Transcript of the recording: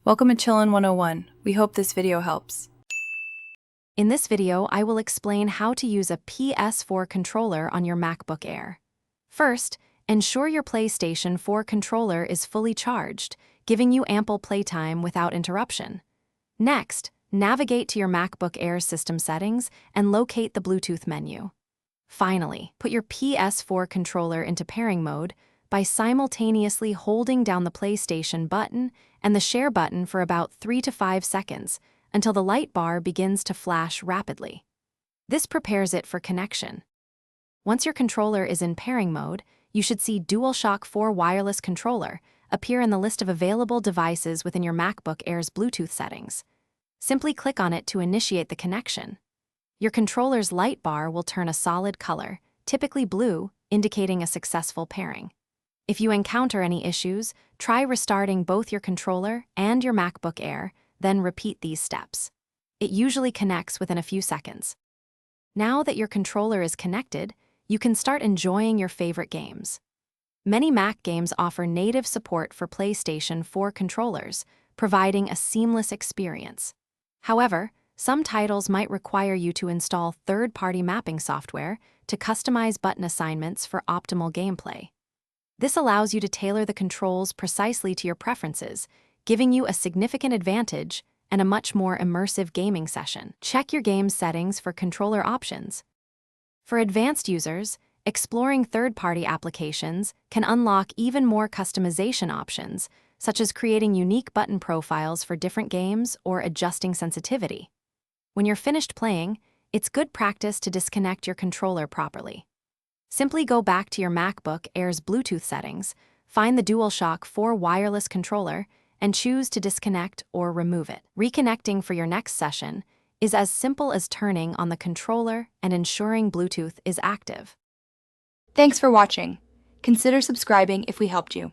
Welcome to Chillin' 101. We hope this video helps. In this video, I will explain how to use a PS4 controller on your MacBook Air. First, ensure your PlayStation 4 controller is fully charged, giving you ample playtime without interruption. Next, navigate to your MacBook Air system settings and locate the Bluetooth menu. Finally, put your PS4 controller into pairing mode by simultaneously holding down the PlayStation button and the share button for about 3 to 5 seconds until the light bar begins to flash rapidly. This prepares it for connection. Once your controller is in pairing mode, you should see DualShock 4 wireless controller appear in the list of available devices within your MacBook Air's Bluetooth settings. Simply click on it to initiate the connection. Your controller's light bar will turn a solid color, typically blue, indicating a successful pairing. If you encounter any issues, try restarting both your controller and your MacBook Air, then repeat these steps. It usually connects within a few seconds. Now that your controller is connected, you can start enjoying your favorite games. Many Mac games offer native support for PlayStation 4 controllers, providing a seamless experience. However, some titles might require you to install third-party mapping software to customize button assignments for optimal gameplay. This allows you to tailor the controls precisely to your preferences, giving you a significant advantage and a much more immersive gaming session. Check your game's settings for controller options. For advanced users, exploring third-party applications can unlock even more customization options, such as creating unique button profiles for different games or adjusting sensitivity. When you're finished playing, it's good practice to disconnect your controller properly. Simply go back to your MacBook Air's Bluetooth settings, find the DualShock 4 wireless controller, and choose to disconnect or remove it. Reconnecting for your next session is as simple as turning on the controller and ensuring Bluetooth is active. Thanks for watching. Consider subscribing if we helped you.